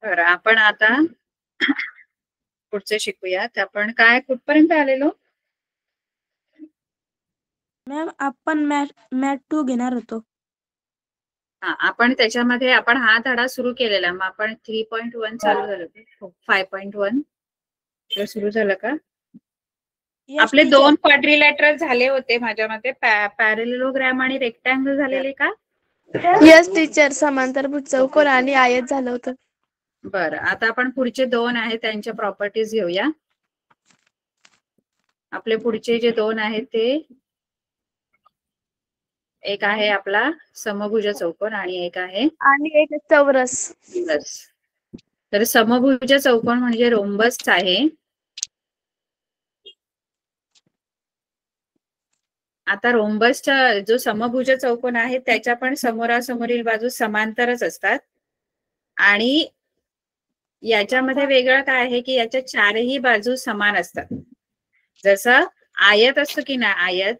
बरं, आपण आता पुढचे शिकूयात. आपण काय कुठपर्यंत आलेलो? मॅम आपण मॅथ 2 घेणार होतो. आपण त्याच्यामध्ये आपण हा धडा सुरू केलेला. मग आपण 3.1 चालू झालं, 5.1 सुरू झालं का? आपले दोन क्वाड्रिलॅटरल झाले होते माझ्या मते, पॅरेललोग्राम आणि रेक्टँगल झालेले का? यस टीचर, समांतरभुज चौकोन आणि आयत झालं होतं. बरं, आता आपण पुढचे दोन आहेत त्यांच्या प्रॉपर्टीज घेऊया. आपले पुढचे जे दोन आहेत ते एक आहे आपला समभुज चौकोन आणि एक आहे चौरस. तर समभुज चौकोन म्हणजे रोम्बस आहे. आता रोम्बसचा जो समभुज चौकोन आहे त्याच्या पण समोरासमोरील बाजू समांतरच असतात आणि याच्यामध्ये वेगळं काय आहे की याच्या चारही बाजू समान असतात. जसं आयत असतो की ना आयत,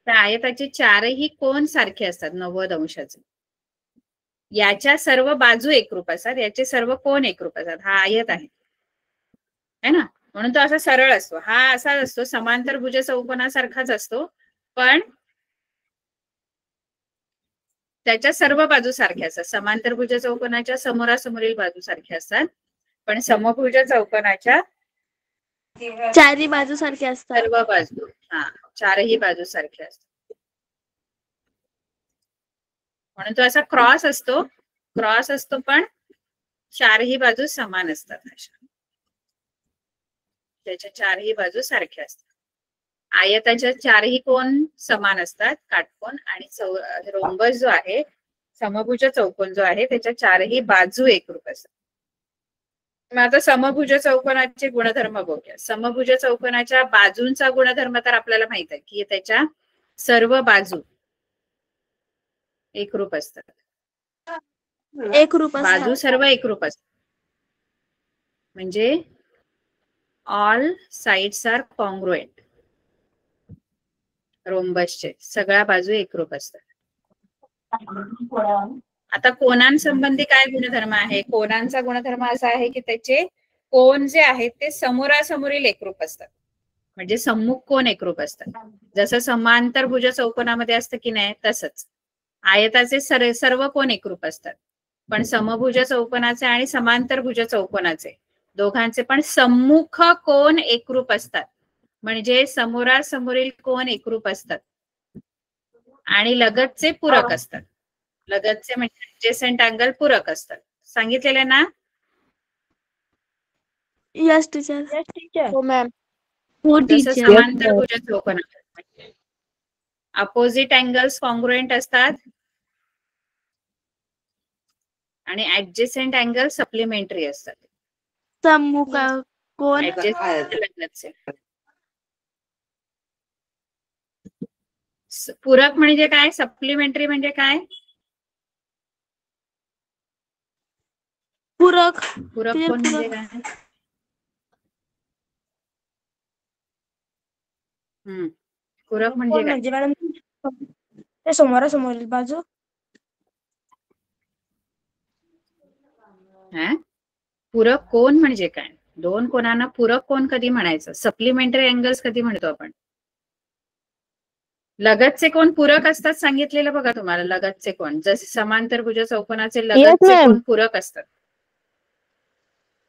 त्या आयताचे चारही कोन सारखे असतात 90 अंशाचे. याच्या सर्व बाजू एकरूप असतात, याचे सर्व कोन एकरूप असतात. हा आयत आहे ना, म्हणून तो असा सरळ असतो. हा असा असतो समांतरभुज चौकोनासारखाच असतो, पण त्याच्या सर्व बाजू सारख्या असतात. समांतरभुज चौकोनाच्या समोरासमोरील बाजू सारख्या असतात, पण समभुज चौकोनाच्या चारही बाजू सारख्या असतात. सर्व बाजू चारही बाजू सारख्या असतात. म्हणून तो असा क्रॉस असतो पण चारही बाजू समान असतात. त्याच्या चारही बाजू सारख्या असतात. आयताच्या चारही कोन समान असतात, काटकोन, आणि रोम्बस जो आहे समभुज चौकोन जो आहे त्याच्या चारही बाजू एकरूप असतात. मग आता समभुज चौकोनाचे गुणधर्म बघूया. समभुज चौकोनाच्या बाजूंचा गुणधर्म तर आपल्याला माहित आहे की त्याच्या सर्व बाजू एकरूप असतात. बाजू सर्व एकरूप असतात, म्हणजे ऑल साइड्स आर कॉन्ग्रुएंट. रोम्बसचे सगळ्या बाजू एकरूप असतात. आता कोनांसंबंधी काय गुणधर्म आहे? कोनांचा गुणधर्म असा आहे की त्याचे कोन जे आहेत ते समोरासमोरील एकरूप असतात, म्हणजे सम्मुख कोन एकरूप असतात. जसं समांतरभुज चौकोनामध्ये असतं की नाही तसंच आयताचे सर्व कोन एकरूप असतात, पण समभुज चौकोनाचे आणि समांतरभुज चौकोनाचे दोघांचे पण सम्मुख कोन एकरूप असतात, म्हणजे समोरासमोरील कोन एकरूप असतात आणि लगतचे पूरक असतात. लगतचे म्हणजे ऍडजेसंट अँगल पूरक असतात. सांगितलेले ना? Yes teacher. हो मॅम. जसं समांतरभुज चौकोनामध्ये अपोजिट अँगल्स कॉन्ग्रुएंट असतात आणि ऍडजेसंट अँगल सप्लिमेंटरी असतात. सम्मुख कोन पूरक म्हणजे काय? सप्लिमेंटरी म्हणजे काय? पूरक कोन म्हणजे काय? पूरक म्हणजे काय? मॅडम ते समोरासमोरील बाजू. पूरक कोन म्हणजे काय? दोन कोनांना पूरक कोन कधी म्हणायचं? सप्लिमेंटरी अँगल्स कधी म्हणतो आपण? लगतचे कोन पूरक असतात सांगितलेलं बघा तुम्हाला. लगतचे कोन जसे समांतरभुज चौकोनाचे लगतचे कोन पूरक असतात.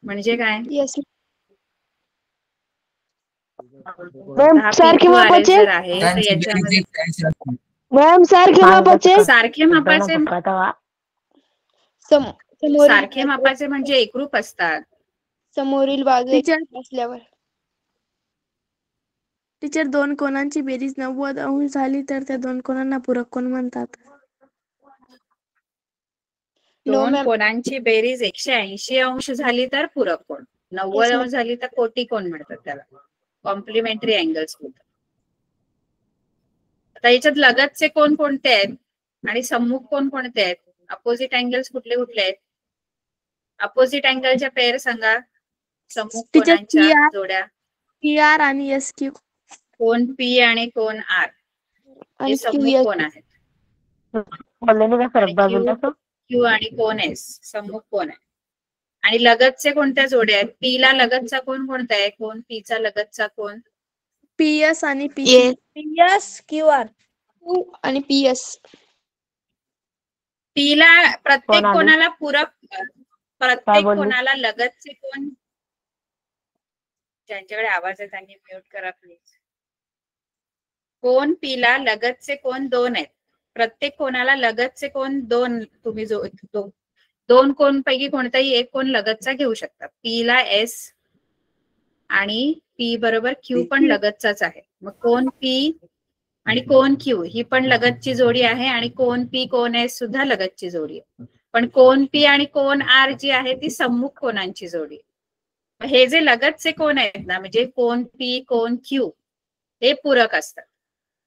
म्हणजे काय? सारखे मापाचे आहे तर याच्यामध्ये मॅम सारखे मापाचे सारखे मापाचे म्हणजे एकरूप असतात. समोरील बाजू असल्यावर टीचर दोन कोनांची बेरीज 90 अंश झाली तर त्या दोन कोनांना पूरक कोन म्हणतात. दोन कोनांची बेरीज 180 अंश झाली तर पूरक कोन, 90 अंश झाली तर कोटी कोन म्हणतात त्याला. कॉम्प्लिमेंटरी अँगल्स म्हणतात. आता याच्यात लगतचे कोन कोणते आहेत आणि सम्मुख कोन कोणते आहेत? अपोजिट अँगल्स कुठले कुठले आहेत? अपोजिट अँगलच्या पेअर सांगा. सम्मुख कोनांच्या जोड्या. PR आणि SQ. कोन P आणि कोन R हे सम्मुख कोन आहेत. Q आणि कोन S सम्मुख कोन आहे. आणि लगतचे कोणत्या जोड्या आहेत? पी ला लगतचा कोण कोणता आहे? कोण पी चा लगतचा कोण? PS आणि PP. PS QR Q आणि PS. पी ला प्रत्येक कोण आली? कोणाला पूरक, प्रत्येक बोलली? कोणाला लगतचे कोण? ज्यांच्याकडे आवाज आहे त्यांनी म्यूट करा प्लीज. कोण पी ला लगतचे कोण 2 आहेत. प्रत्येक कोणाला लगतचे कोण 2, तुम्ही दोन कोण पैकी कोणताही एक कोण लगतचा घेऊ शकता. पी ला S आणि P बरोबर Q पण लगतचाच आहे. मग कोण P आणि कोण Q ही पण लगतची जोडी आहे आणि कोण P कोण S सुद्धा लगतची जोडी आहे. पण कोण P आणि कोण R जी आहे ती सम्मुख कोणांची जोडी आहे. हे जे लगतचे कोण आहेत ना, म्हणजे कोण P कोण Q हे पूरक असतात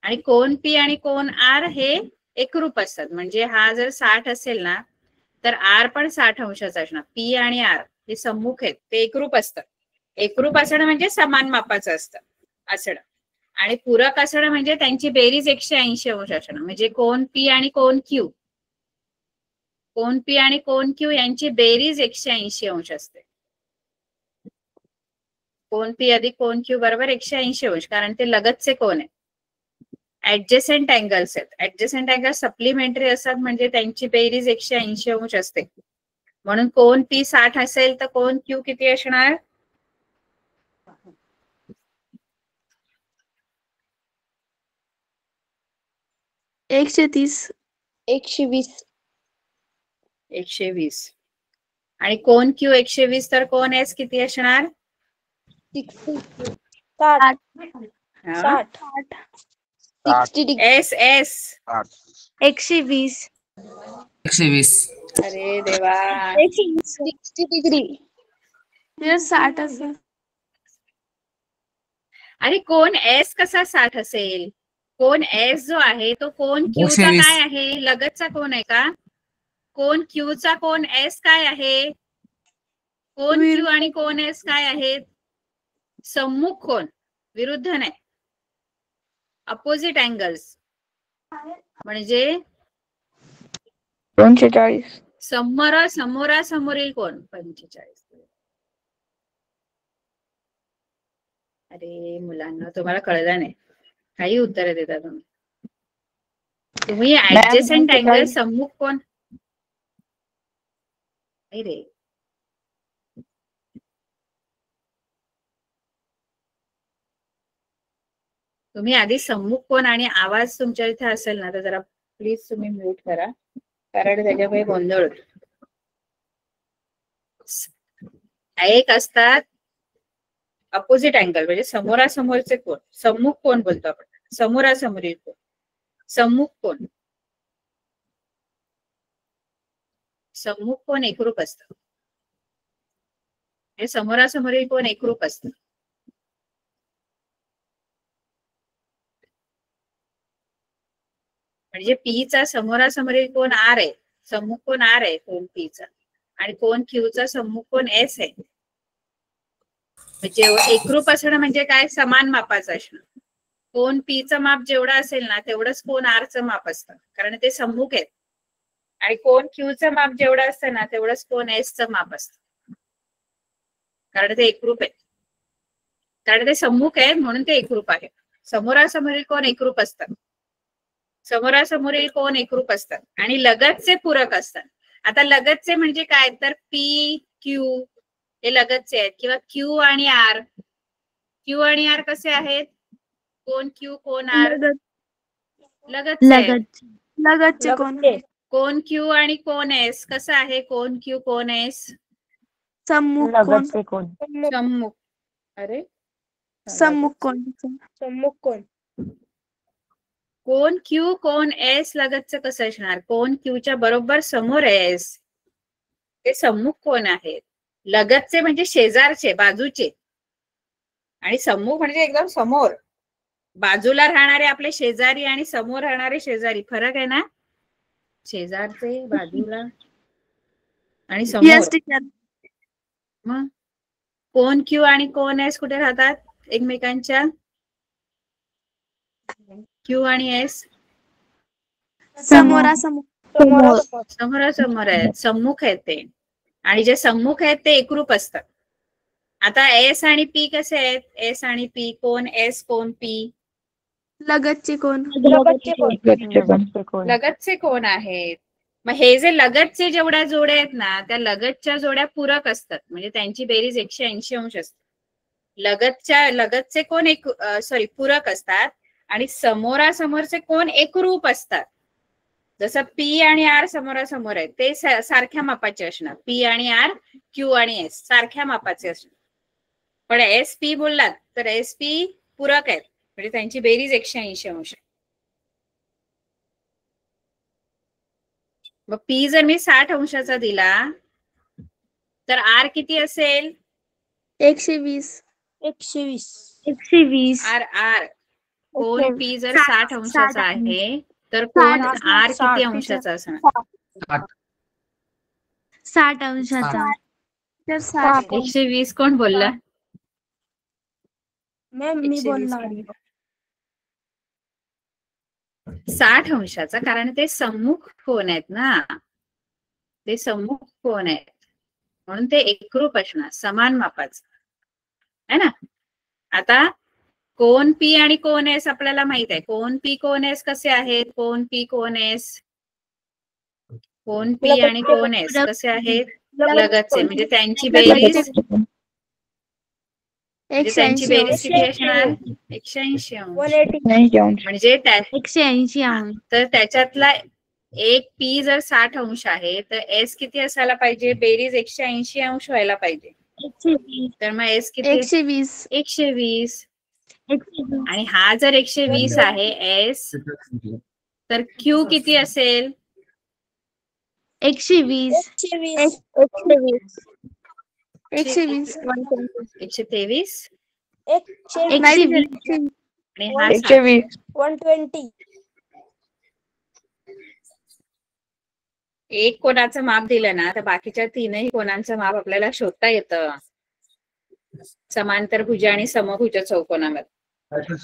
आणि कोण P आणि कोण R हे एकरूप असतात. म्हणजे हा जर 60 असेल ना तर R पण 60 अंशाचा असणार. P आणि R हे सम्मुख आहेत, ते एकरूप असतात. एकरूप असणं म्हणजे समान मापाचं असतं असणं, आणि पूरक असणं म्हणजे त्यांची बेरीज 180 अंश असणं. म्हणजे कोण P आणि कोण Q, कोण P आणि कोण Q यांची बेरीज 180 अंश असते. कोण P अधिक कोण Q बरोबर 180 अंश, कारण ते लगतचे कोण आहेत. ऍडजसेंट अँगल्स आहेत. ऍडजसेंट अँगल सप्लिमेंटरी असतात म्हणजे त्यांची बेरीज 180 अंश असते. म्हणून कोण P 60 असेल तर कोण Q किती असणार? 130. 120. 120. आणि कोण Q 120 तर कोण S किती असणार? 60. हा? 60 डिग्री. S 120. 120. अरे देवा. 60 डिग्री. 60 असेल. अरे कोण S कसा 60 असेल? कोण S जो आहे तो कोण Q चा 120. काय आहे? लगतचा कोण आहे का? कोण Q चा कोण S काय आहे? कोण Q आणि कोण S काय आहेत? सम्मुख कोण, विरुद्ध नाही, अपोजिट अँगल्स. म्हणजे 45. समोरासमोरील कोण 45. अरे मुलांना तुम्हाला कळलं नाही, काही उत्तर देता तुम्ही. तुम्ही ऍडजसेंट अँगल सम्मुख कोण, रे तुम्ही आधी सम्मुख कोण आणि आवाज तुमच्या इथे असेल ना तर जरा प्लीज तुम्ही म्यूट करा, कारण त्याच्यामुळे गोंधळ होतो. एक असतात अपोजिट अँगल म्हणजे समोरासमोरचे कोण, सम्मुख कोण बोलतो आपण, समोरासमोरील कोण, सम्मुख कोण. सम्मुख कोण एकरूप असतं, हे समोरासमोरील कोण एकरूप असतं. म्हणजे P चा समोरासमोरील कोण R आहे, सम्मुख कोण R आहे कोण P चा, आणि कोण Q चा सम्मुख कोण S आहे. म्हणजे एकरूप असणं म्हणजे काय, समान मापाचं असणं. कोण P चं माप जेवढं असेल ना तेवढंच कोण R चं माप असतं, कारण ते सम्मुख आहेत. आणि कोण Q चं माप जेवढं असतं ना तेवढंच कोण S चं माप असतं, कारण ते एकरूप आहेत. कारण ते सम्मुख आहेत म्हणून ते एकरूप आहे. समोरासमोरील कोण एकरूप असतात, समोरासमोरील कोण एकरूप असतात आणि लगतचे पूरक असतात. आता लगतचे म्हणजे काय, तर P Q हे लगतचे आहेत, किंवा Q आणि R. Q आणि R कसे आहेत, कोण Q कोण R लगतचे आहेत. लगतचे कोण, कोण Q आणि कोण S कसं आहे, कोण Q कोण S सम्मुख कोण, लगतचे कोण. सम्मुख. अरे सम्मुख कोण, सम्मुख कोण. कोण Q कोण S लगतचं कसं असणार, कोण Q च्या बरोबर समोर S, ते सम्मुख कोण आहेत. लगतचे म्हणजे शेजारचे, बाजूचे, आणि सम्मुख म्हणजे एकदम समोर. बाजूला राहणारे आपले शेजारी आणि समोर राहणारे शेजारी, फरक आहे ना. शेजारचे, बाजूला आणि समोर. मग कोण Q आणि कोण S कुठे राहतात एकमेकांच्या, Q आणि S समोरासमोर समोरासमोर आहेत, सम्मुख आहेत ते. आणि जे सम्मुख आहेत ते एकरूप असतात. आता एस आणि पी कसे आहेत? एस आणि पी, कोण एस कोण पी? लगतचे कोण. लगतचे कोण आहेत. मग हे जे लगतचे जेवढ्या जोड्या आहेत ना, त्या लगतच्या जोड्या पूरक असतात, म्हणजे त्यांची बेरीज 180 अंश असते. लगतचे कोण पूरक असतात आणि समोरासमोरचे कोण एकरूप असतात. जसं पी आणि आर समोरासमोर आहेत ते सारख्या मापाचे असणार. पी आणि आर, क्यू आणि एस सारख्या मापाचे असणार. पण एस पी बोललात तर एस पी पूरक आहेत, म्हणजे त्यांची बेरीज 180 अंश. मग पी जर मी 60 अंशाचा दिला तर आर किती असेल? 120 आर कोण पी जर 60 अंशाचा आहे तर कोण आर किती अंशाचा असणार? 60 अंशाचा. 120 कोण बोलला? मॅम मी 120 बोलणार. 60 अंशाचा, कारण ते सम्मुख कोण आहेत ना, ते सम्मुख कोण आहेत म्हणून ते एकरूप असणार, समान मापाचं है ना. आता कोण पी आणि कोण एस आपल्याला माहित आहे. कोण पी कोण एस कसे आहेत? कोण पी कोण एस, कोण पी आणि कोण एस कसे आहेत? लगतचे, म्हणजे त्यांची बेरीज किती असणार? 180 अंश. 180 म्हणजे 180 अंश. तर त्याच्यातला एक पी जर 60 अंश आहे तर एस किती असायला पाहिजे? बेरीज 180 अंश व्हायला पाहिजे. तर मग एस किती? 120. 120. आणि हा जर 120 आहे एस, तर क्यू किती असेल? 120. 123 123. 120 आणि हा 120. एक कोणाचं माप दिलं ना तर बाकीच्या तीनही कोणांचं माप आपल्याला शोधता येतं समांतरभुज आणि समभुज चौकोनामध्ये.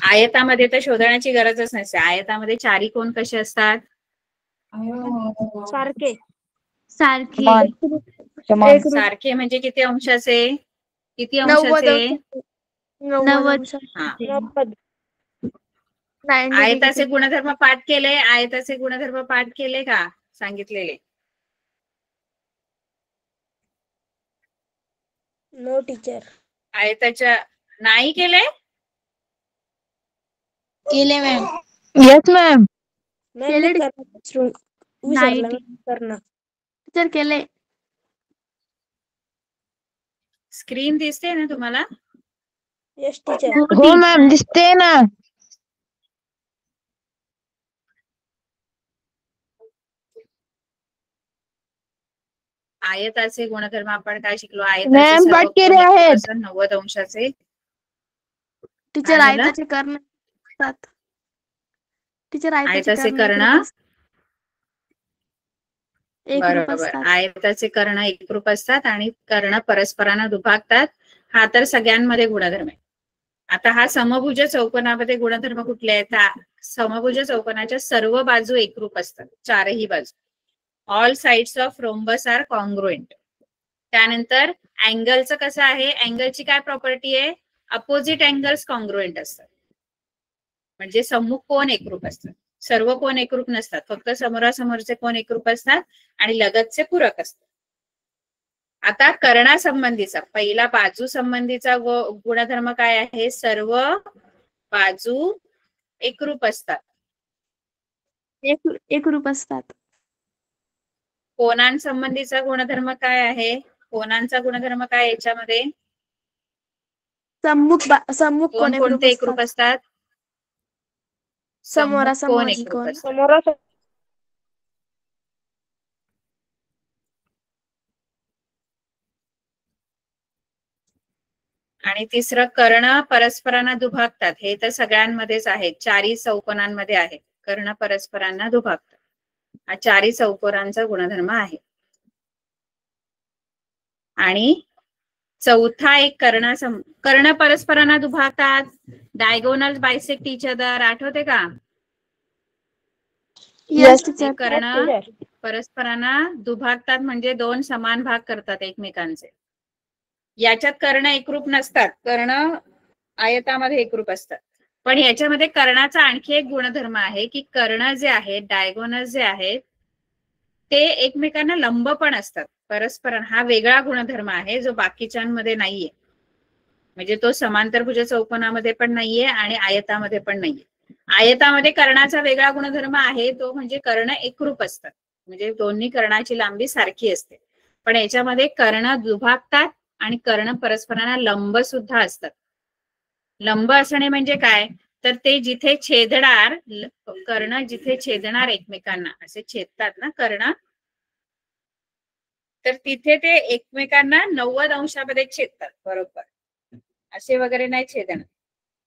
आयतामध्ये तर शोधण्याची गरजच नसते. आयतामध्ये चारी कोण कसे असतात? सारखे. सारखे म्हणजे किती अंशाचे? किती अंशाचे? 90. हा. 90. आयताचे गुणधर्म पाठ केले? आयताचे गुणधर्म पाठ केले का? सांगितलेले? No teacher. आयताच्या नाही केले? केले मॅम. Yes ma'am. केले नाही. करणार. टीचर केले. स्क्रीन दिसते ना तुम्हाला? Yes teacher. हो मॅम दिसते ना. आयताचे गुणधर्म आपण काय शिकलो? मॅम, आयताचे पाठ सर्व केले कोन आहेत. असतात 90 अंशाचे. टीचर काय झालं? आयताचे कर्ण असतात. टीचर आयताचे कर्ण एकरूप बरोबर. असतात. आयताचे कर्ण एकरूप असतात आणि कर्ण परस्परांना दुभागतात. हा तर सगळ्यांमध्ये गुणधर्म आहे. आता हा समभुज चौकोनामध्ये गुणधर्म कुठले आहेत? समभुज चौकोनाच्या सर्व बाजू एकरूप असतात, चारही बाजू. All sides of rhombus are congruent. त्यानंतर अँगलचं कसं आहे? अँगलची काय प्रॉपर्टी आहे? अपोजिट अँगल्स कॉन्ग्रुएंट असतात, म्हणजे सम्मुख कोन एकरूप असतात. सर्व कोन एकरूप नसतात, फक्त समोरासमोरचे कोन एकरूप असतात आणि लगतचे पूरक असतात. आता कर्णासंबंधीचा पहिला बाजू संबंधीचा गुणधर्म काय आहे? सर्व बाजू एकरूप असतात. एकरूप असतात. कोनांसंबंधीचा गुणधर्म काय आहे? कोनांचा गुणधर्म काय याच्यामध्ये? सम्मुख कोण कोणते एकरूप असतात? समोरासमोर एकरूप असतात. समोरासमोर. आणि तिसरं कर्ण परस्परांना दुभागतात. हे तर सगळ्यांमध्येच आहे, चारी चौकोनांमध्ये आहे. कर्ण परस्परांना दुभागतात, हा चारी चौकोनांचा गुणधर्म आहे. आणि चौथा एक कर्ण परस्परांना दुभागतात. डायगोनल बायसेक्ट इच अदर, आठवते का? Yes, हे कर्ण परस्परांना दुभागतात म्हणजे दोन समान भाग करतात एकमेकांचे. याच्यात कर्ण एकरूप नसतात, कर्ण आयतामध्ये एकरूप असतात. पण याच्यामध्ये कर्णाचा आणखी एक गुणधर्म आहे की कर्ण जे आहेत, डायगोनल जे आहेत, ते एकमेकांना लंब पण असतात परस्परांना. हा वेगळा गुणधर्म आहे जो बाकीच्यांमध्ये नाहीये. म्हणजे तो समांतरभुज चौकोनामध्ये पण नाहीये आणि आयतामध्ये पण नाहीये. आयतामध्ये कर्णाचा वेगळा गुणधर्म आहे, तो म्हणजे कर्ण एकरूप असतात, म्हणजे दोन्ही कर्णाची लांबी सारखी असते. पण याच्यामध्ये कर्ण दुभागतात आणि कर्ण परस्परांना लंब सुद्धा असतात. लंब असणे म्हणजे काय, तर ते जिथे छेदणार, कर्ण जिथे छेदणार एकमेकांना, असे छेदतात ना कर्ण, तर तिथे ते एकमेकांना 90 अंशामध्ये छेदतात. बरोबर असे वगैरे नाही छेदणार,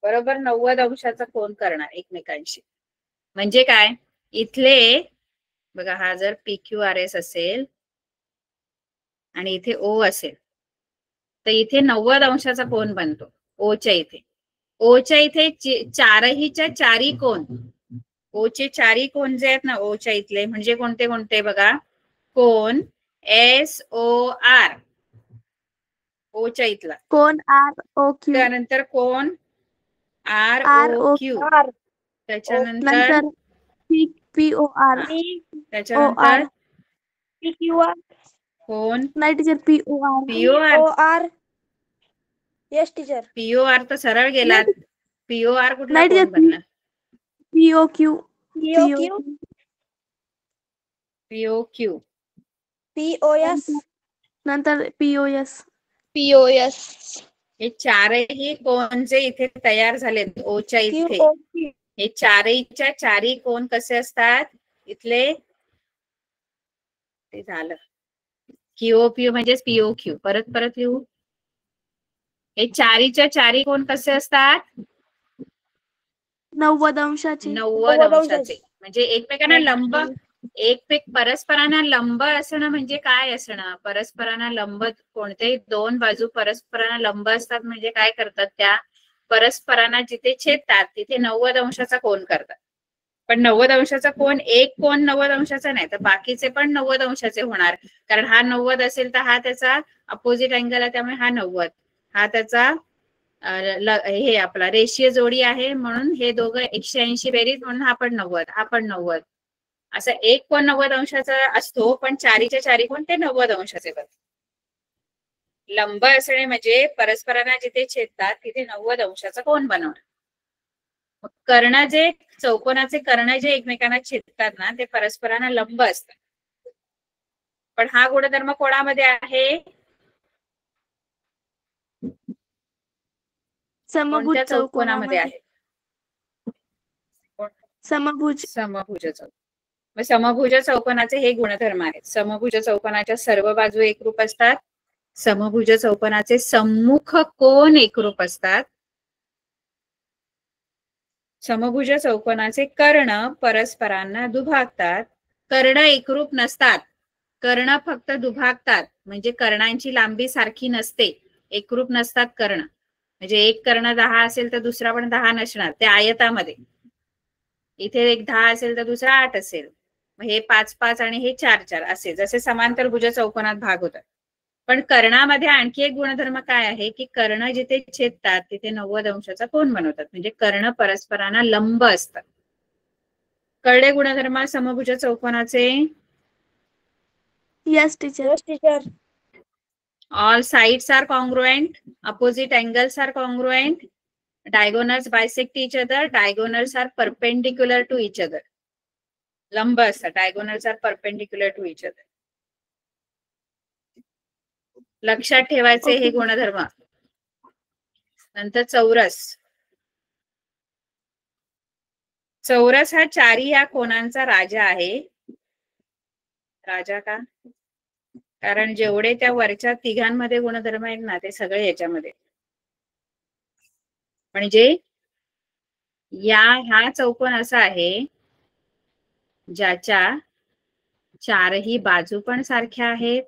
बरोबर 90 अंशाचा कोन करणार एकमेकांशी. म्हणजे काय, इथले बघा, हा जर PQRS असेल आणि इथे O असेल, तर इथे 90 अंशाचा कोन बनतो ओच्या इथे. ओच्या इथे चारहीच्या चारी कोन, ओचे चारी कोन जे आहेत ना ओच्या इथले, म्हणजे कोणते कोणते बघा, कोन SOR, ओच्या इथला कोण ROQ, त्यानंतर कोन ROQ, R त्याच्यानंतर नंतर POR, त्याच्यानंतर PQR कोन नाही teacher POR, POR. OR. Yes teacher. POR तर सरळ गेलात. POR कुठला नाही कोन टीचर बनला? POQ, POQ POQ. POS नंतर POS. POS हे चारही कोन जे इथे तयार झालेत ओच्या इथे, QOQ हे चारहीच्या चारी कोन कसे असतात इथले, ते झालं. QOQ म्हणजेच POQ. परत परत लिहू. हे चारीच्या चारी कोन कसे असतात, 90 अंशाचे. 90 अंशाचे. म्हणजे एकमेकांना लंब, परस्परांना लंब असणं म्हणजे काय असणं, परस्परांना लंब, कोणतेही दोन बाजू परस्परांना लंब असतात म्हणजे काय करतात, त्या परस्परांना जिथे छेदतात तिथे 90 अंशाचा कोन करतात. पण 90 अंशाचा कोन, एक कोन 90 अंशाचा नाही तर बाकीचे पण 90 अंशाचे होणार, कारण हा 90 असेल तर हा त्याचा अपोजिट अँगल आहे, त्यामुळे हा 90, हा त्याचा हे आपला रेषीय जोडी आहे म्हणून हे दोघं 180 बेरीज, म्हणून हा पण 90, हा पण 90. असं एक कोन 90 अंशाचा असतो, पण चारीच्या चारी कोन ते 90 अंशाचे बनतात. लंब असणे म्हणजे परस्परांना जिथे छेदतात तिथे 90 अंशाचा कोन बनवणं. कर्ण जे चौकोनाचे कर्ण जे एकमेकांना छेदतात ना, ते परस्परांना लंब असतात. पण हा गुणधर्म कोणामध्ये आहे, समभुज कोणत्या चौकोनामध्ये चौकोनामध्ये. आहे? समभुज. समभुज चौकोन. मग समभुज चौकोनाचे हे गुणधर्म आहेत. समभुज चौकोनाच्या सर्व बाजू एकरूप असतात. समभुज चौकोनाचे सम्मुख कोन एकरूप असतात. समभुज चौकोनाचे कर्ण परस्परांना दुभागतात. कर्ण एकरूप नसतात, कर्ण फक्त दुभागतात, म्हणजे कर्णांची लांबी सारखी नसते, एकरूप नसतात कर्ण. म्हणजे एक कर्ण 10 असेल तर दुसरा पण 10 नसणार, ते आयतामध्ये. इथे एक 10 असेल तर दुसरा 8 असेल, हे 5-5 आणि हे 4-4 असे, जसे समांतर भुज चौकोनात भाग होतात. पण कर्णामध्ये आणखी एक गुणधर्म काय आहे की कर्ण जिथे छेदतात तिथे 90 अंशाचा कोन बनवतात, म्हणजे कर्ण परस्परांना लंब असतात. कळले गुणधर्म समभुज चौकोनाचे? Yes teacher. Yes teacher. All sides are congruent, opposite angles are congruent, diagonals bisect each other, diagonals are perpendicular to each other. लंब असतात, diagonals are perpendicular to each other. लक्षात ठेवायचे हे गुणधर्म. नंतर चौरस. चौरस हा चारी या कोनांचा राजा आहे. राजा का? कारण जेवढे त्या वरच्या तिघांमध्ये गुणधर्म आहेत ना ते सगळे याच्यामध्ये. म्हणजे हा चौकोन असा आहे ज्याच्या चारही बाजू पण सारख्या आहेत,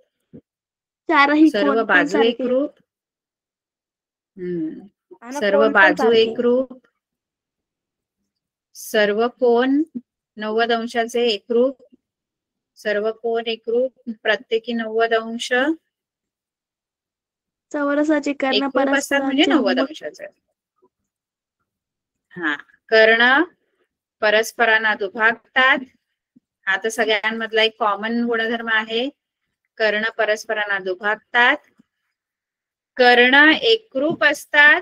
चारही सर्व कोन पण बाजू सारखे. एकरूप, आणि सर्व कोन पण बाजू सारखे. एकरूप, सर्व कोन 90 अंशाचे एकरूप, सर्व कोन एकरूप, प्रत्येकी 90 अंश चौरसाचे कर्ण एकरूप असतात म्हणजे परस्परांचे 90 अंशाचे. हा, कर्ण परस्परांना दुभागतात. हा तर सगळ्यांमधला एक कॉमन गुणधर्म आहे. कर्ण परस्परांना दुभागतात, कर्ण एकरूप असतात,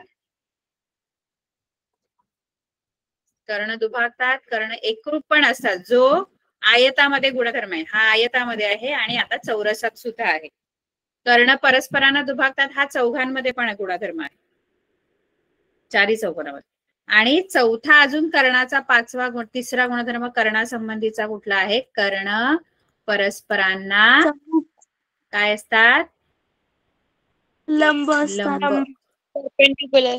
कर्ण दुभागतात, कर्ण एकरूप पण असतात. जो आयतामध्ये गुणधर्म आहे, हा आयतामध्ये आहे आणि आता चौरसात सुद्धा आहे. कर्ण परस्परांना दुभागतात हा चौघांमध्ये पण गुणधर्म आहे, चारी चौकोनामध्ये. आणि चौथा अजून कर्णाचा तिसरा गुणधर्म कर्णासंबंधीचा कुठला आहे? कर्ण परस्परांना काय असतात? लंब असतात. लंब. परपेंडिक्युलर.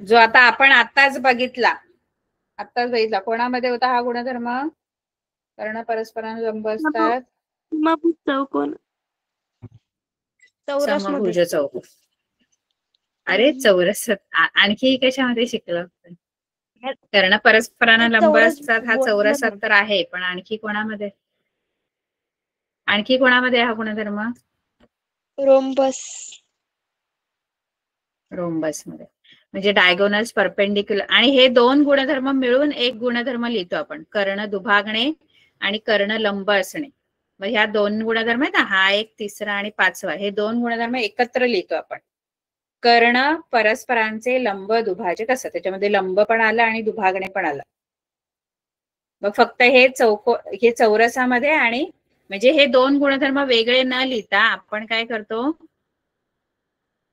जो आता आपण आताच बघितला, कोणामध्ये होता हा गुणधर्म? कर्ण परस्परांना लंब असतात, समभुज चौकोन. समभुज चौकोन. अरे चौरस आणखी कशामध्ये शिकलं? कर्ण परस्परांना लंब असतात हा चौरसात तर आहे, पण आणखी कोणामध्ये हा गुणधर्म? रोम्बस. रोम्बस मध्ये. म्हणजे डायगोनल्स, परपेंडिक्युलर, आणि हे दोन गुणधर्म मिळून एक गुणधर्म लिहितो आपण, कर्ण दुभागणे आणि कर्ण लंब असणे. मग ह्या दोन गुणधर्म आहेत ना, हा एक, तिसरा आणि पाचवा, हे दोन गुणधर्म एकत्र लिहितो आपण. कर्ण परस्परांचे लंब दुभाजक असतात, त्याच्यामध्ये लंब पण आलं आणि दुभागणे पण आलं. मग फक्त हे चौरसामध्ये, आणि म्हणजे हे दोन गुणधर्म वेगळे न लिहिता आपण काय करतो,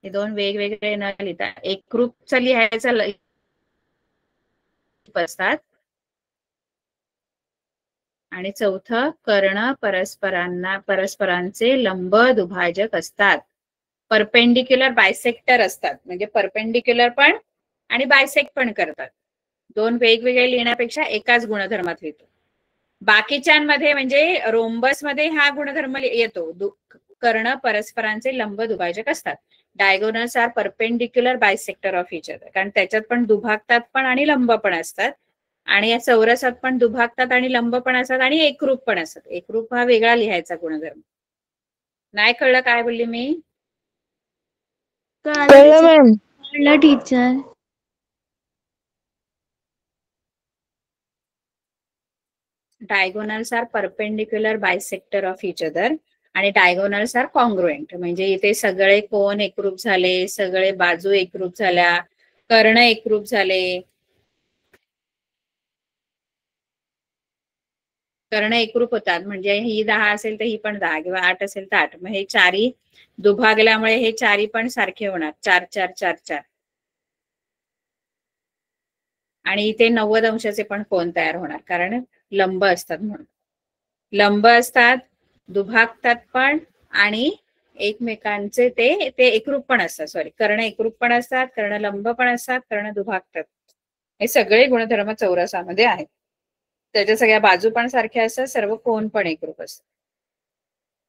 हे दोन वेगवेगळे न लिहिता एकरूपच लिहायचं असतात. आणि चौथं, कर्ण परस्परांचे लंब दुभाजक असतात. परपेंडिक्युलर बायसेक्टर असतात, म्हणजे परपेंडिक्युलर पण आणि बायसेक्ट पण करतात. दोन वेगवेगळे लिहिण्यापेक्षा एकाच गुणधर्मात लिहितो. बाकीच्यांमध्ये म्हणजे रोम्बस मध्ये हा गुणधर्म येतो, कर्ण परस्परांचे लंब दुभाजक असतात. Diagonals are perpendicular bisector of each other, कारण त्याच्यात पण दुभागतात पण आणि लंब पण असतात. आणि या चौरसात पण दुभागतात आणि लंब पण असतात आणि एकरूप पण असतात. एकरूप हा वेगळा लिहायचा गुणधर्म. नाही कळलं काय बोलली मी? कळलं मॅम. कळलं teacher. Diagonals are perpendicular bisector of each other आणि डायगोनल्स आर कॉन्ग्रुएंट, म्हणजे इथे सगळे कोन एकरूप झाले, सगळे बाजू एकरूप झाल्या, कर्ण एकरूप झाले, कर्ण एकरूप होतात. म्हणजे ही 10 असेल तर ही पण 10 किंवा 8 असेल तर 8. मग हे चारी दुभागल्यामुळे हे चारी पण सारखे होणार, 4 4 4 4. आणि इथे 90 अंशाचे पण कोन तयार होणार, कारण लंब असतात म्हणून. लंब असतात, दुभागतात पण आणि एकमेकांचे ते एकरूप पण असतात. कर्ण एकरूप पण असतात, कर्ण लंब पण असतात, कर्ण दुभागतात. हे सगळे गुणधर्म चौरसामध्ये आहेत. त्याच्या सगळ्या बाजू पण सारख्या असतात, सर्व कोन पण एकरूप असतात.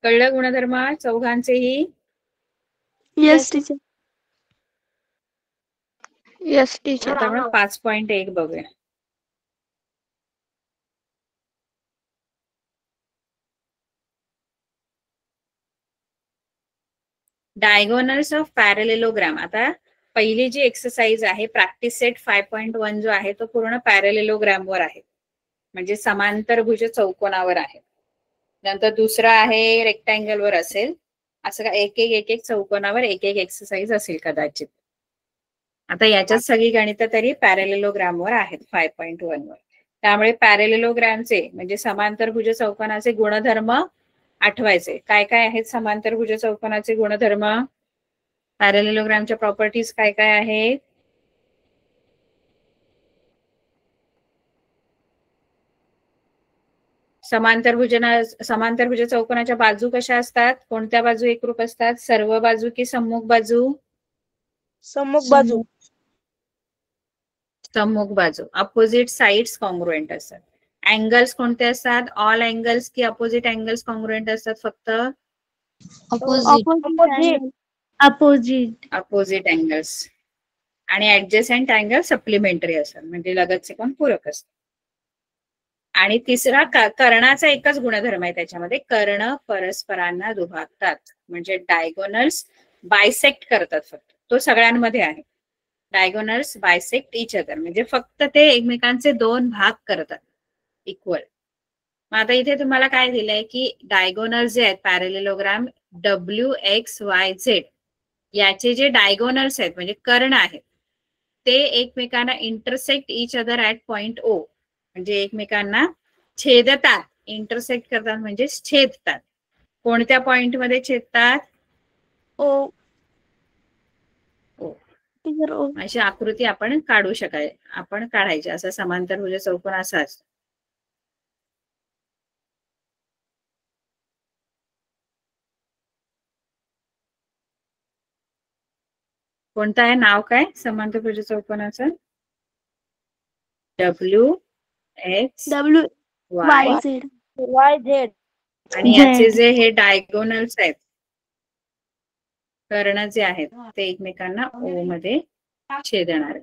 कळलं गुणधर्म चौघांचेही? Yes teacher. Yes teacher. आता आपण 5.1 बघूया. Diagonals of parallelogram. आता पहिली जी एक्सरसाइज आहे, प्रॅक्टिस सेट 5.1 जो आहे तो पूर्ण पॅरेलेलोग्राम वर आहे, म्हणजे समांतरभुज चौकोनावर आहे. नंतर दुसरा आहे रेक्टँगल वर असेल. असं का एक एक चौकोनावर एक एक्सरसाइज असेल कदाचित. आता याच्यात सगळी गणितं तरी पॅरेलेलोग्राम वर आहेत 5.1 वर. त्यामुळे पॅरेलेलोग्रामचे म्हणजे समांतरभुज चौकोनाचे गुणधर्म आठवायचे. काय काय आहेत समांतरभुज चौकोनाचे गुणधर्म? पॅरेलेलोग्रामच्या प्रॉपर्टीज काय काय आहेत? समांतरभुज चौकोनाच्या बाजू कशा असतात? कोणत्या बाजू एकरूप असतात? सर्व बाजू की सम्मुख बाजू? सम्मुख बाजू. सम्मुख बाजू. अपोजिट साइड्स कॉन्ग्रुएंट असतात. अँगल्स कोणते असतात? ऑल अँगल्स की अपोजिट अँगल्स कॉन्ग्रुएंट असतात फक्त? Opposite angles. आणि ऍडजसेंट अँगल सप्लिमेंटरी असतात, म्हणजे लगतचे कोण पूरक असतात. आणि तिसरा कर्णाचा एकच गुणधर्म आहे त्याच्यामध्ये, कर्ण परस्परांना दुभागतात, म्हणजे डायगोनल्स बायसेक्ट करतात फक्त, तो सगळ्यांमध्ये आहे. डायगोनल्स बायसेक्ट इच अदर, म्हणजे फक्त ते एकमेकांचे दोन भाग करतात इक्वल. मग आता इथे तुम्हाला काय दिलंय की डायगोनल्स जे आहेत पॅरेलेलोग्राम WXYZ याचे जे डायगोनल्स आहेत म्हणजे कर्ण आहेत ते एकमेकांना intersect each other at point O, म्हणजे एकमेकांना छेदतात, इंटरसेक्ट करतात म्हणजे छेदतात. कोणत्या पॉइंट मध्ये छेदतात? ओ. अशी आकृती आपण काढू आपण काढायची. असा समांतरभुज चौकोन असा असतो. कोणतं आहे नाव? काय समांतरभुज चौकोनाचं? WXYZ. आणि याचे जे हे डायगोनल्स आहेत कर्ण जे आहेत ते एकमेकांना O मध्ये छेदणार आहेत.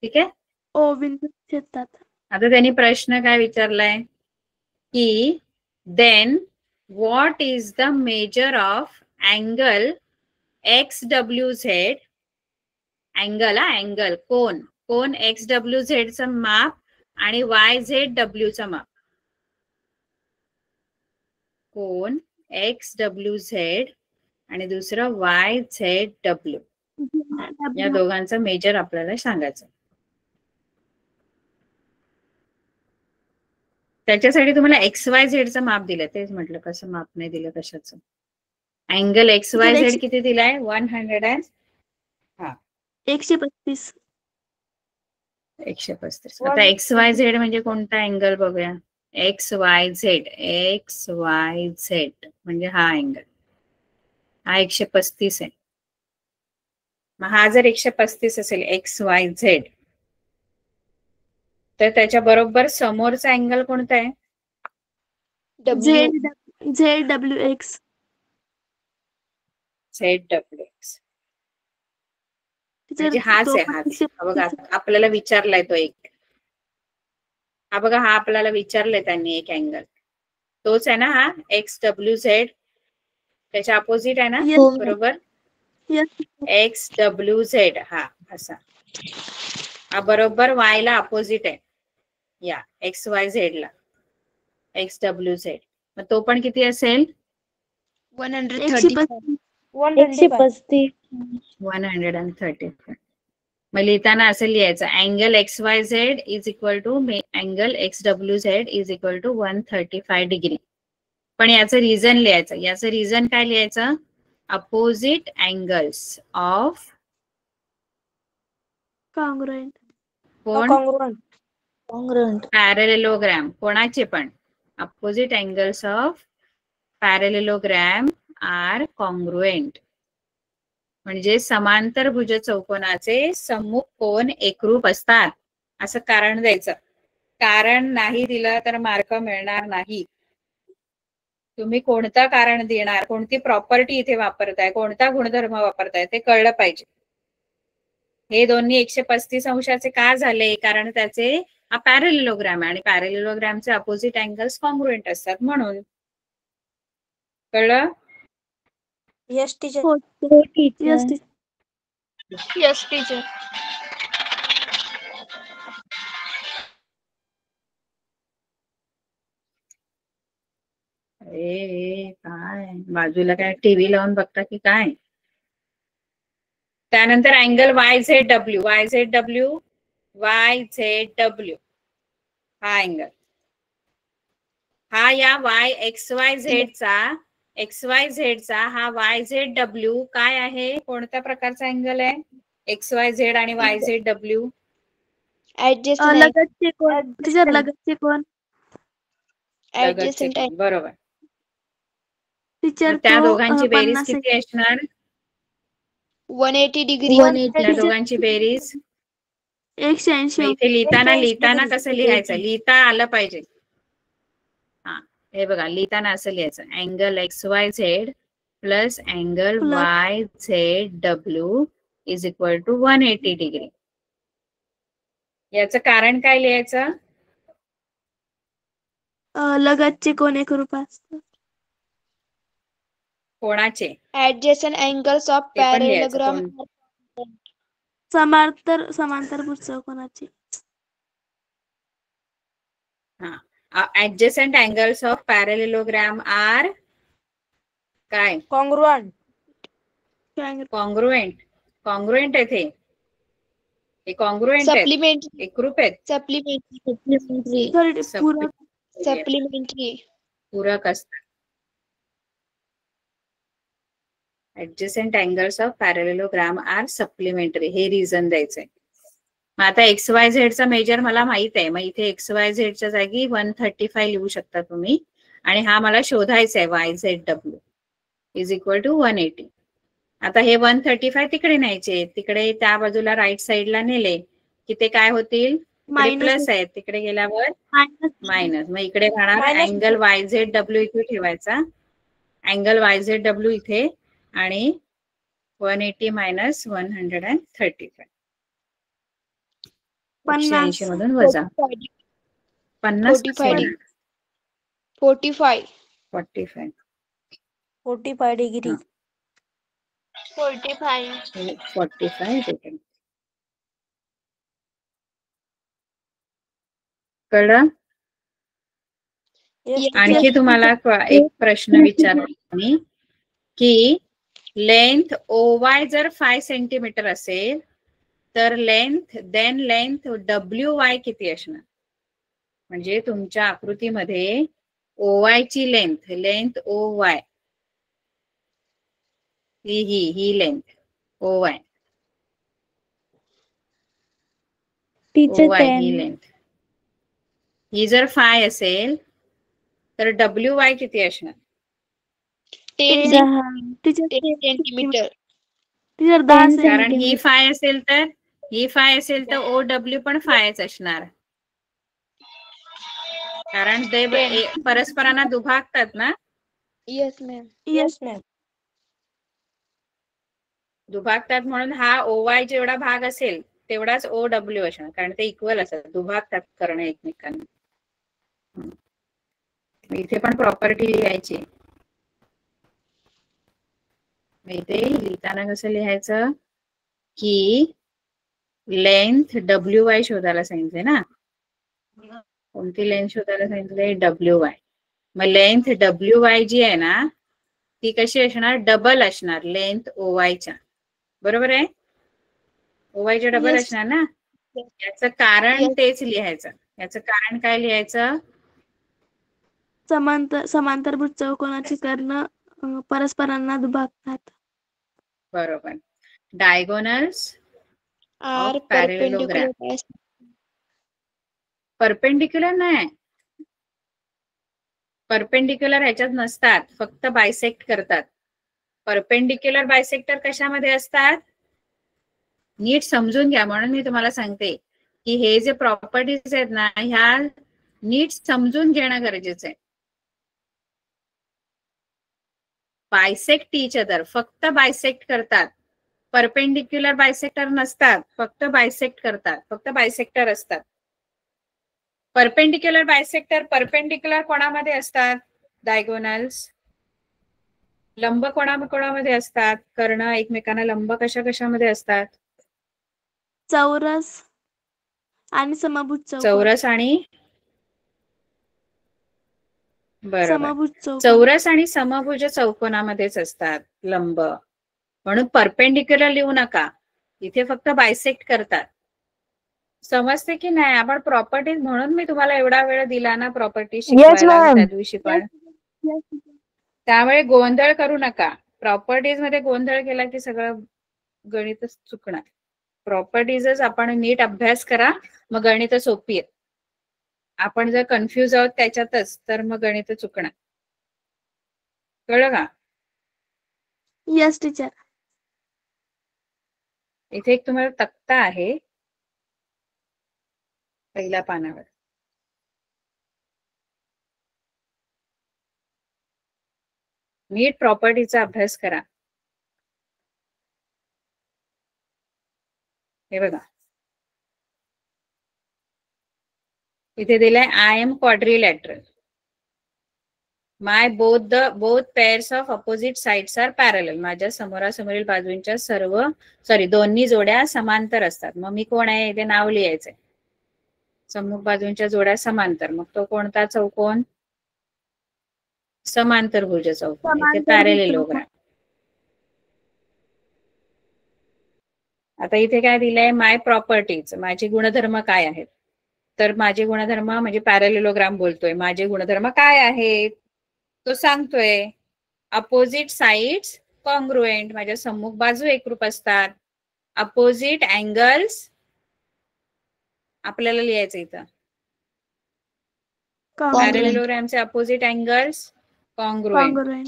ठीक आहे. ओ बिंदू छेदतात. आता त्यांनी प्रश्न काय विचारलाय की then what is the measure of angle XWZ, angle कोण XWZ चं माप आणि YZW चं माप. कोण XWZ आणि दुसरं YZW या दोघांचं मेजर आपल्याला सांगायचं. त्याच्यासाठी तुम्हाला XYZ चं माप दिलं, तेच म्हटलं कसं माप नाही दिलं कशाचं. अँगल XYZ किती दिलाय? 135. 135. आता XYZ म्हणजे कोणता अँगल बघूया. XYZ म्हणजे हा अँगल, हा 135 आहे. मग हा जर 135 असेल XYZ तर त्याच्या बरोबर समोरचा अँगल कोणता आहे? ZWX. म्हणजे हाच आहे. हाच बघा आपल्याला विचारलाय तो एक. हा बघा हा आपल्याला विचारलाय त्यांनी एक अँगल, तोच आहे ना हा XWZ. त्याच्या अपोजिट आहे ना, बरोबर. XWZ हा असा, हा बरोबर Y ला अपोजिट आहे या XYZ ला, XWZ. मग तो पण किती असेल? 135. 135. मग लिहिताना असं लिहायचं angle XYZ is equal to angle XWZ is equal to 135 degree. पण याचं रिझन लिहायचं. याचं रिझन काय लिहायचं? Opposite angles of congruent. Parallelogram. कोणाचे पण? Opposite angles of parallelogram are congruent. म्हणजे समांतर भुज चौकोनाचे सम्मुख कोन एकरूप असतात असं कारण द्यायचं. कारण नाही दिलं तर मार्क मिळणार नाही. तुम्ही कोणतं कारण देणार, कोणती प्रॉपर्टी इथे वापरताय, कोणता गुणधर्म वापरताय ते कळलं पाहिजे. हे दोन्ही 135 अंशाचे का झाले? कारण त्याचे हा पॅरेलेलोग्राम आहे आणि पॅरेलेलोग्रामचे अपोजिट अँगल्स कॉन्ग्रुएंट असतात म्हणून. कळलं? Yes teacher. काय बाजूला काय टीव्ही लावून बघता की काय? त्यानंतर अँगल YZW हा अँगल, हा या XYZ चा हा YZW काय आहे? कोणत्या प्रकारचा अँगल आहे? XYZ आणि YZW लगतचे कोण. बरोबर. टीचर त्या तो दोघांची बेरीज 50 किती असणार? 180 डिग्री. त्या दोघांची बेरीज 180. इथे लिहिताना कसं लिहायचं? लिहिता आलं पाहिजे. हा हे बघा लिहिताना असं लिहायचं angle XYZ plus angle YZW is equal to 180 degree. याचं कारण काय लिहायचं? लगतचे कोण एकरूप असतात? कोणाचे Adjacent angles of ते पण लिहायचं. parallelogram कोण समांतरभुज चौकोनाचे. Adjacent angles of parallelogram R काय congruent. कॉन्ग्रुएंट. कॉन्ग्रुएंट आहेत हे कॉन्ग्रुएंट आहेत, Supplementary. एकरूप आहेत. Supplementary. पूरक. Supplementary. पूरक असतात. Adjacent angles of parallelogram are supplementary, हे रिझन द्यायचंय. मग आता एक्स वाय झेडचा मेजर मला माहित आहे, मग इथे एक्स वाय झेडच्या जागी 135 लिहू शकता तुम्ही. आणि हा मला शोधायचा आहे Y Z W is equal to 180. आता हे 135 तिकडे न्यायचे, तिकडे त्या बाजूला राईट साईडला नेले की ते काय होतील, तिकडे प्लस आहेत, तिकडे गेल्यावर मायनस. मग इकडे राहणार Minus. Angle Y Z W इथे ठेवायचा, अँगल वाय झेड डब्ल्यू इथे, आणि 180 मायनस 135 180 मधून वजा 50 45. 45. 45 45 degree. हा. 45. 45 डिग्री. कळलं? Yes. आणखी तुम्हाला एक प्रश्न विचारला मी की लेंथ OY जर 5 सेंटीमीटर असेल तर लेंथ WY किती असणार? म्हणजे तुमच्या आकृतीमध्ये OY ची लेंथ OY ही लेंथ OY ही लेंथ ही जर 5 असेल तर WY किती असणार? 10 centimeter. टीचर 10 कारण ही 5 असेल तर OW पण 5 असणार, कारण ते परस्परांना दुभागतात ना. Yes, ma'am. Yes, ma'am. दुभागतात म्हणून हा OY जेवढा भाग असेल तेवढाच OW असणार, कारण ते इक्वल असतात, दुभागतात करणं एकमेकांना. इथे पण प्रॉपर्टी लिहायची. इथे लिहिताना कसं लिहायचं की लेंथ WY शोधायला सांगितले ना. कोणती लेंथ शोधायला सांगितले? WY. मग लेंथ WY जी आहे ना ती कशी असणार? डबल असणार लेंथ OY च्या. बरोबर आहे? OY च्या डबल Yes. असणार ना. याचं कारण Yes. तेच लिहायचं. याचं कारण काय लिहायचं? समांतरभुज चौकोनाची कर्ण परस्परांना दुभागतात. बरोबर. Diagonals Are of parallelogram. Perpendicular नाही, परपेंडिक्युलर ह्याच्यात नसतात, फक्त बायसेक्ट करतात. परपेंडिक्युलर बायसेक्टर कशामध्ये असतात? नीट समजून घ्या, म्हणून मी तुम्हाला सांगते की हे जे प्रॉपर्टीज आहेत ना ह्या नीट समजून घेणं गरजेचं आहे. बायसेक्ट इच अदर, फक्त बायसेक्ट करतात. परपेंडिक्युलर बायसेक्टर नसतात, फक्त बायसेक्ट करतात, फक्त बायसेक्टर असतात. परपेंडिक्युलर बायसेक्टर परपेंडिक्युलर कोणामध्ये असतात? डायगोनल्स. लंब कोणामध्ये असतात? कर्ण एकमेकांना लंब कशामध्ये असतात? चौरस आणि समभुज चौकोन. चौरस आणि बरोबर, समभुज चौकोन. चौरस आणि समभुज चौकोनामध्येच असतात लंब. म्हणून परपेंडिक्युलर लिहू नका, इथे फक्त बायसेक्ट करतात. समजते की नाही? आपण प्रॉपर्टीज, म्हणून मी तुम्हाला एवढा वेळ दिला ना प्रॉपर्टी शिकवायला त्या दिवशी पण. त्यामुळे गोंधळ करू नका. प्रॉपर्टीज मध्ये गोंधळ केला की सगळं गणितच चुकणार. प्रॉपर्टीजच आपण नीट अभ्यास करा, मग गणित सोपी आहेत. आपण जर कन्फ्युज आहोत त्याच्यातच तर मग गणित चुकणार. कळलं का? Yes teacher. इथे एक तुम्हाला तक्ता आहे पहिल्या पानावर. नीट प्रॉपर्टीचा अभ्यास करा. हे बघा इथे दिलंय I am quadrilateral. My both pairs of opposite sides are parallel. माझ्या समोरासमोरील बाजूंच्या दोन्ही जोड्या समांतर असतात. मग मी कोण आहे इथे नाव लिहायचंय. सम्मुख बाजूंच्या जोड्या समांतर. मग तो कोणता चौकोन? समांतरभुज चौकोन. इथे पॅरलेलोग्राम. आता इथे काय दिलंय? माय प्रॉपर्टीज. माझे गुणधर्म काय आहेत? तर माझे गुणधर्म म्हणजे पॅरलेलोग्राम बोलतोय. माझे गुणधर्म काय आहेत तो सांगतोय. Opposite sides congruent. माझ्या सम्मुख बाजू एकरूप असतात. अपोजिट अँगल्स आपल्याला लिहायचं इथं. पॅरलेलोग्रामचे अपोजिट अँगल्स कॉन्ग्रुएंट.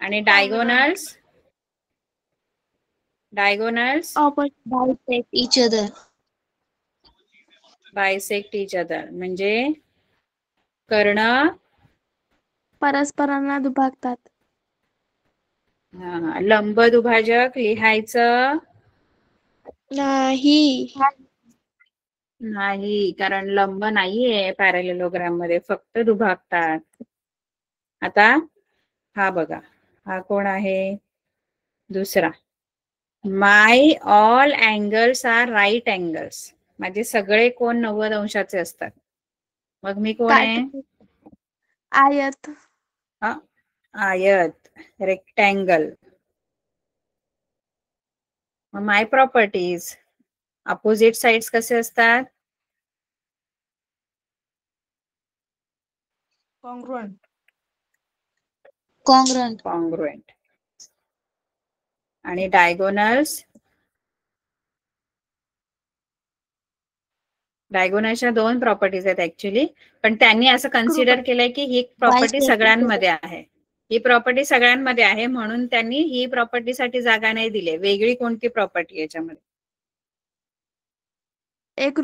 आणि डायगोनल्स बायसेक्ट इच अदर. म्हणजे कर्ण परस्परांना दुभागतात. लंब दुभाजक लिहायचं नाही, कारण लंब नाहीये पॅरलेलोग्राम मध्ये, फक्त दुभागतात. आता हा बघा, हा कोण आहे? दुसरा. My all angles are right angles. माझे सगळे कोण 90 अंशाचे असतात. मग मी कोण आहे? आयत. आयत, रेक्टँगल. माय प्रॉपर्टीज. अपोजिट साइड्स कसे असतात? कॉन्ग्रुएंट. आणि डायगोनल्सच्या 2 प्रॉपर्टीज आहेत ऍक्च्युली, पण त्यांनी असं कन्सिडर केलंय की ही प्रॉपर्टी सगळ्यांमध्ये आहे. ही प्रॉपर्टी सगळ्यांमध्ये आहे म्हणून त्यांनी ही प्रॉपर्टीसाठी जागा नाही दिली. वेगळी कोणती प्रॉपर्टी याच्यामध्ये?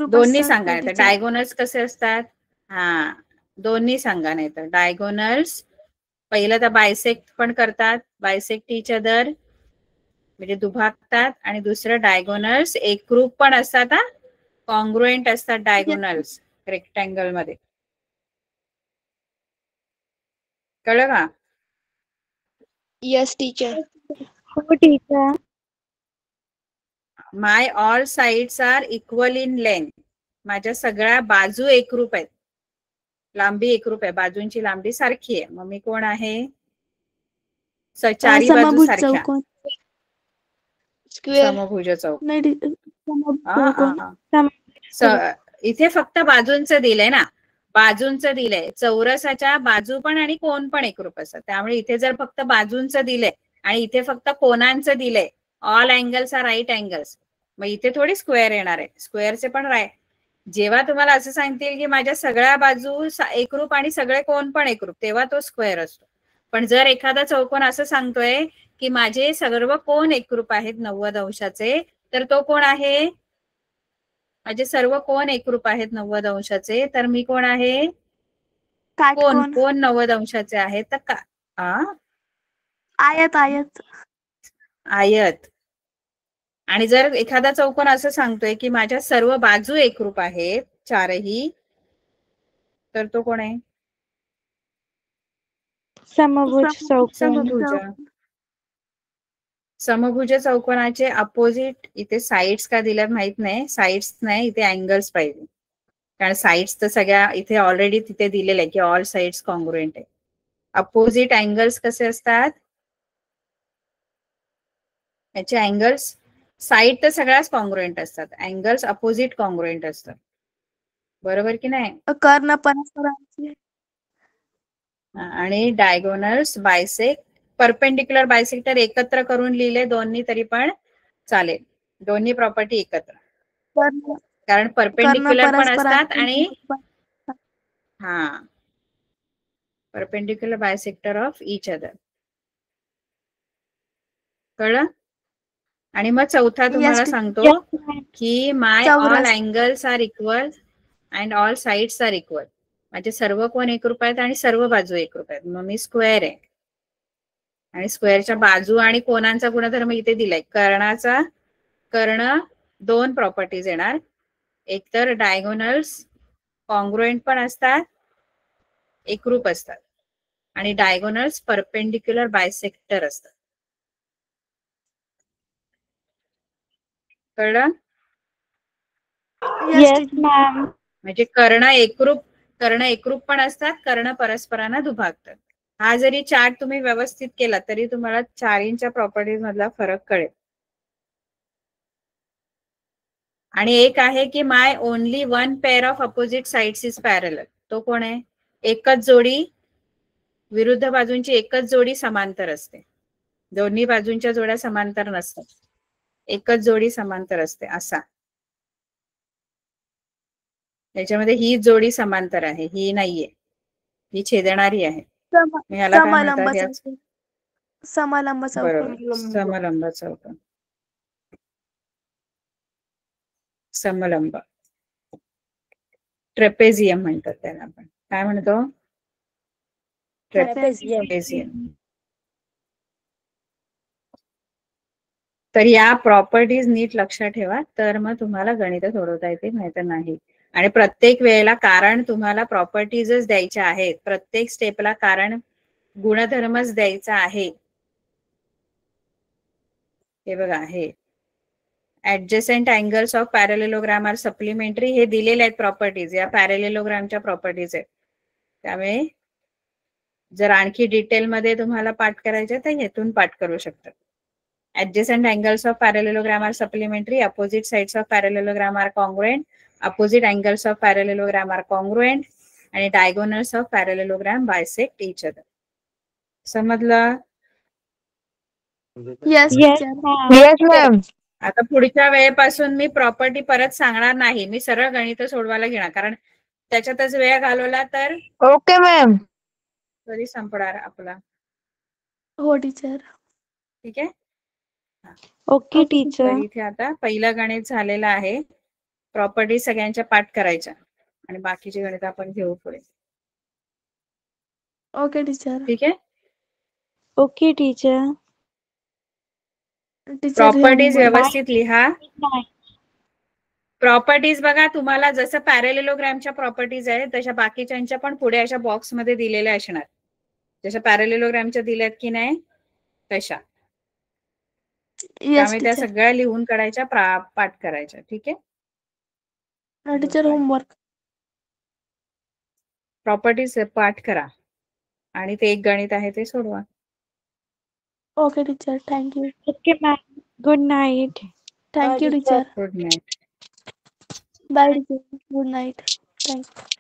दोन्ही सांगा. तर डायगोनल्स कसे असतात? दोन्ही सांगा. नाही तर डायगोनल्स पहिलं तर बायसेक्ट पण करतात. बायसेक्ट इच अदर म्हणजे दुभागतात. आणि दुसरं डायगोनल्स एकरूप पण असतात. कॉन्ग्रुएंट असतात डायगोनल्स रेक्टँगल मध्ये. कळलं का? Yes teacher. My all sides are equal in length. माझ्या सगळ्या बाजू एकरूप आहेत. लांबी एकरूप आहे. बाजूंची लांबी सारखी आहे. मग मी कोण आहे? चारी बाजू सारख्या. समभुज चौकोन. इथे फक्त बाजूंचं दिलंय ना. बाजूंचं दिलंय. चौरसाच्या बाजू पण आणि कोण पण एकरूप असतात. त्यामुळे इथे जर फक्त बाजूंचं दिलंय आणि इथे फक्त कोणांचं दिलंय, all angles are right angles, मग इथे थोडी स्क्वेअर येणार आहे. स्क्वेअरचे पण जेव्हा तुम्हाला असं सांगतील की माझ्या सगळ्या बाजू एकरूप आणि सगळे कोण पण एकरूप, तेव्हा तो स्क्वेअर असतो. पण जर एखादा चौकोन असं सांगतोय की माझे सर्व कोण एकरूप आहेत 90 अंशाचे, तर तो कोण आहे? माझे सर्व कोण एकरूप आहेत 90 अंशाचे, तर मी कोण आहे? कोण 90 अंशाचे आहेत. तर का आयत. आणि जर एखादा चौकोन असं सांगतोय की माझ्या सर्व बाजू एकरूप आहेत चारही, तर तो कोण आहे? समभुज चौकोनाचे अपोजिट. इथे साइड्स का दिल्यात माहित नाही. साइड्स नाही, इथे अँगल्स पाहिजे. कारण साइड्स तर सगळ्या इथे ऑलरेडी तिथे दिलेलं आहे की ऑल साइड्स कॉन्ग्रुएंट आहे. अपोजिट अँगल्स कसे असतात? याचे अँगल्स साइड तर सगळ्याच कॉन्ग्रुएंट असतात. अँगल्स अपोजिट कॉन्ग्रुएंट असतात. बरोबर की नाही? कर्ण परस्परांचे. आणि डायगोनल्स बायसेक्ट. परपेंडिक्युलर बायसेक्टर एकत्र करून लिहिले दोन्ही तरी पण चालेल. दोन्ही प्रॉपर्टी एकत्र, कारण परपेंडिक्युलर पण असतात आणि perpendicular bisector of each other. कळलं? आणि मग चौथा तुम्हाला सांगतो की my all angles are equal and all sides are equal. माझे सर्व कोण एकरूप आहेत आणि सर्व बाजू एकरूप आहेत. मग मी स्क्वेअर आहे. आणि स्क्वेअरच्या बाजू आणि कोणांचा गुणधर्म इथे दिलाय. कर्ण 2 प्रॉपर्टीज येणार. एक तर डायगोनल्स कॉन्ग्रुएंट पण असतात एकरूप असतात आणि डायगोनल्स परपेंडिक्युलर बायसेक्टर असतात. कळलं? Yes, yes teacher. मॅम. म्हणजे कर्ण एकरूप पण असतात, कर्ण परस्परांना दुभागतात. हा जरी चार्ट तुम्ही व्यवस्थित केला तरी तुम्हाला चारींच्या प्रॉपर्टीज मधला फरक कळेल. आणि एक आहे की my only one pair of opposite sides is parallel. तो कोण आहे? एकच जोडी, विरुद्ध बाजूंची एकच जोडी समांतर असते. दोन्ही बाजूंच्या जोड्या समांतर नसतात, एकच जोडी समांतर असते. असा त्याच्यामध्ये ही जोडी समांतर आहे, ही नाहीये, ही छेदणारी आहे. मी याला काय समलंब म्हणतात? याच चौकोन. समलंब चौकोन. बरोबर, समलंब चौकोन. समलंब ट्रेपेझियम म्हणतात त्याला. आपण काय म्हणतो? ट्रेपेझियम. तर या प्रॉपर्टीज नीट लक्षात ठेवा, तर मग तुम्हाला गणित सोडवता येते, नाहीतर नाही. आणि प्रत्येक वेळेला कारण तुम्हाला प्रॉपर्टीजच द्यायच्या आहेत, प्रत्येक स्टेपला कारण गुणधर्मच द्यायचा आहे. हे बघा, हे adjacent angles of parallelogram are supplementary, हे दिलेले आहेत प्रॉपर्टीज, या पॅरलेलोग्रामच्या प्रॉपर्टीज आहेत. त्यामुळे जर आणखी डिटेलमध्ये तुम्हाला पाठ करायचे तर हेतून पाठ करू शकतात. Adjacent angles of parallelogram are supplementary. Opposite sides of parallelogram are congruent. Opposite angles of parallelogram are congruent. आणि diagonals of parallelogram bisect each other. समजलं? Yes, yes teacher. Ma'am. Yes ma'am. आता पुढच्या वेळेपासून मी प्रॉपर्टी परत सांगणार नाही, मी सरळ गणित सोडवायला घेणार, कारण त्याच्यातच वेळ घालवला तर ओके मॅम. कधी संपणार आपला. हो टीचर. ठीक आहे. ओके तर टीचर. इथे आता पहिलं गणित झालेलं आहे. प्रॉपर्टी सगळ्यांच्या पाठ करायच्या आणि बाकीचे गणित आपण घेऊ पुढे. Okay teacher. ठीक आहे. Okay teacher. Teacher properties homework. व्यवस्थित लिहा. प्रॉपर्टीज बघा, तुम्हाला जसं पॅरलेलोग्रामच्या प्रॉपर्टीज आहेत तशा बाकीच्यांच्या पण पुढे अशा बॉक्स मध्ये दिलेल्या असणार, जशा पॅरलेलोग्रामच्या दिल्यात की नाही तशा. येस त्यामुळे त्या टीचर. सगळ्या लिहून काढायच्या, पाठ करायच्या. ठीक आहे. Teacher homework. प्रॉपर्टीज पाठ करा आणि ते एक गणित आहे ते सोडवा. Okay teacher. Thank you. Okay ma'am. Good night. Thank you teacher. Good night. Bye teacher. Good night. Thank you.